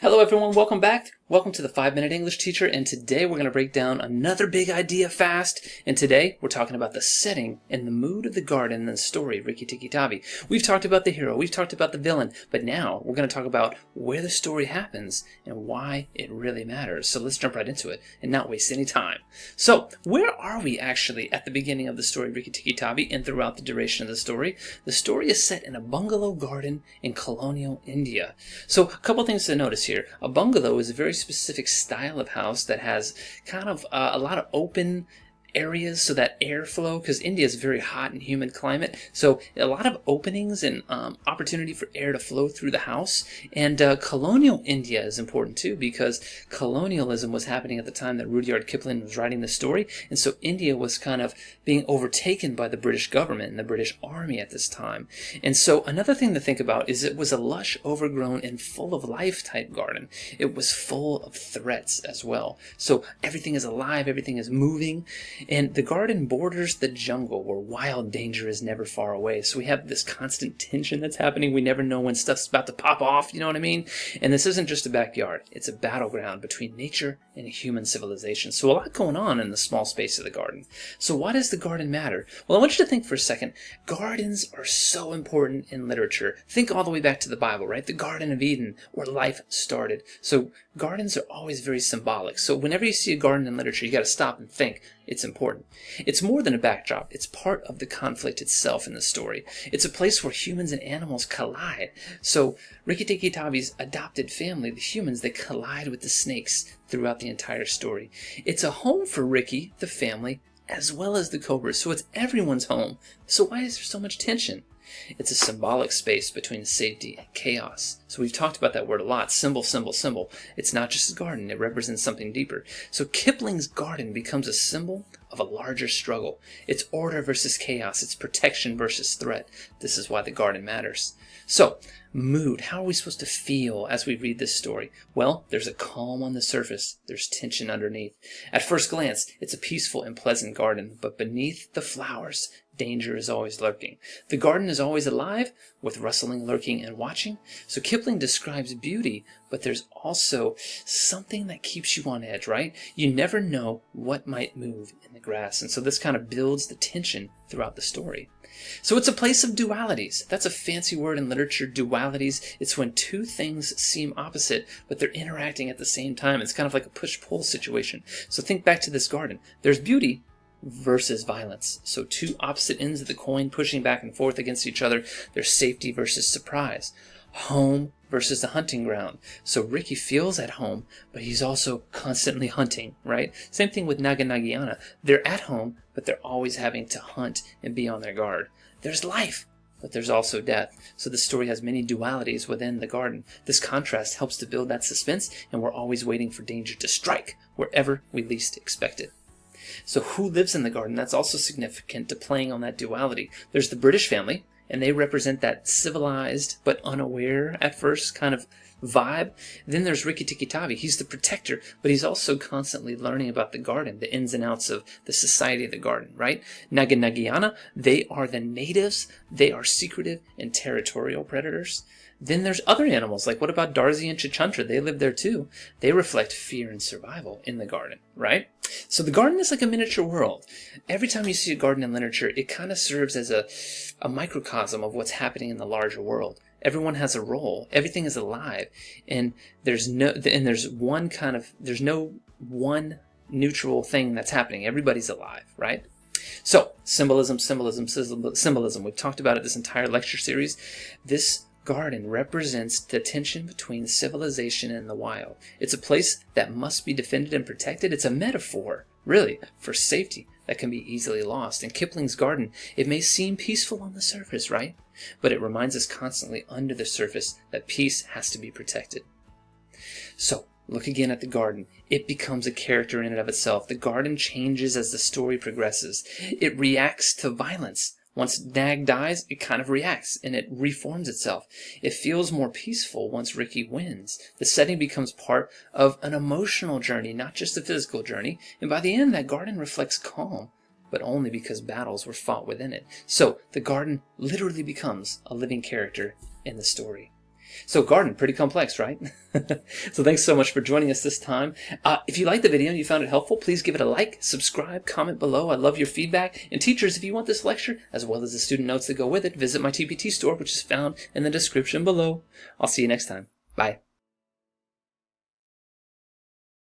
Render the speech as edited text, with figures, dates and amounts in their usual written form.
Hello everyone, welcome back. Welcome to the 5-Minute English Teacher, and today we're going to break down another big idea fast. And today we're talking about the setting and the mood of the garden in the story, Rikki-Tikki-Tavi. We've talked about the hero, we've talked about the villain, but now we're going to talk about where the story happens and why it really matters. So let's jump right into it and not waste any time. So where are we actually at the beginning of the story, Rikki-Tikki-Tavi, and throughout the duration of the story? The story is set in a bungalow garden in colonial India. So a couple things to notice here. A bungalow is a very specific style of house that has kind of a lot of open areas so that airflow, because India is a very hot and humid climate, so a lot of openings and opportunity for air to flow through the house. And colonial India is important too, because colonialism was happening at the time that Rudyard Kipling was writing the story, and so India was kind of being overtaken by the British government and the British army at this time. And so another thing to think about is it was a lush, overgrown, and full of life type garden. It was full of threats as well. So everything is alive, everything is moving. And the garden borders the jungle where wild danger is never far away. So we have this constant tension that's happening. We never know when stuff's about to pop off, you know what I mean? And this isn't just a backyard. It's a battleground between nature and human civilization. So a lot going on in the small space of the garden. So why does the garden matter? Well, I want you to think for a second. Gardens are so important in literature. Think all the way back to the Bible, right? The Garden of Eden, where life started. So gardens are always very symbolic. So whenever you see a garden in literature, you got to stop and think. It's important. It's more than a backdrop. It's part of the conflict itself in the story. It's a place where humans and animals collide. So Rikki-Tikki-Tavi's adopted family, the humans, they collide with the snakes throughout the entire story. It's a home for Rikki, the family, as well as the cobras. So it's everyone's home. So why is there so much tension? It's a symbolic space between safety and chaos. So we've talked about that word a lot. Symbol, symbol, symbol. It's not just a garden. It represents something deeper. So Kipling's garden becomes a symbol of a larger struggle. It's order versus chaos. It's protection versus threat. This is why the garden matters. So, mood. How are we supposed to feel as we read this story? Well, there's a calm on the surface. There's tension underneath. At first glance, it's a peaceful and pleasant garden, but beneath the flowers, danger is always lurking. The garden is always alive, with rustling, lurking, and watching. So Kipling describes beauty, but there's also something that keeps you on edge, right? You never know what might move in the grass, and so this kind of builds the tension throughout the story. So it's a place of dualities. That's a fancy word in literature, dualities. It's when two things seem opposite, but they're interacting at the same time. It's kind of like a push-pull situation. So think back to this garden. There's beauty versus violence. So two opposite ends of the coin pushing back and forth against each other. There's safety versus surprise. Home versus the hunting ground. So Rikki feels at home, but he's also constantly hunting, right? Same thing with Naga. They're at home, but they're always having to hunt and be on their guard. There's life, but there's also death. So the story has many dualities within the garden. This contrast helps to build that suspense, and we're always waiting for danger to strike wherever we least expect it. So who lives in the garden? That's also significant to playing on that duality. There's the British family, and they represent that civilized but unaware at first kind of vibe. Then there's Rikki-Tikki-Tavi. He's the protector, but he's also constantly learning about the garden, the ins and outs of the society of the garden, right? Naga, they are the natives. They are secretive and territorial predators. Then there's other animals, like what about Darzi and Chichantra? They live there too. They reflect fear and survival in the garden, right? So the garden is like a miniature world. Every time you see a garden in literature, it kind of serves as a microcosm of what's happening in the larger world. Everyone has a role. Everything is alive, and there's no one neutral thing that's happening. Everybody's alive, right? So symbolism. We've talked about it this entire lecture series. This garden represents the tension between civilization and the wild. It's a place that must be defended and protected. It's a metaphor, really, for safety that can be easily lost. In Kipling's garden, it may seem peaceful on the surface, right? But it reminds us constantly under the surface that peace has to be protected. So, look again at the garden. It becomes a character in and of itself. The garden changes as the story progresses. It reacts to violence. Once Nag dies, it kind of reacts, and it reforms itself. It feels more peaceful once Rikki wins. The setting becomes part of an emotional journey, not just a physical journey, and by the end, that garden reflects calm, but only because battles were fought within it. So, the garden literally becomes a living character in the story. So garden, pretty complex, right? So thanks so much for joining us this time. If you liked the video and you found it helpful, please give it a like, subscribe, comment below. I love your feedback. And teachers, if you want this lecture, as well as the student notes that go with it, visit my TPT store, which is found in the description below. I'll see you next time. Bye.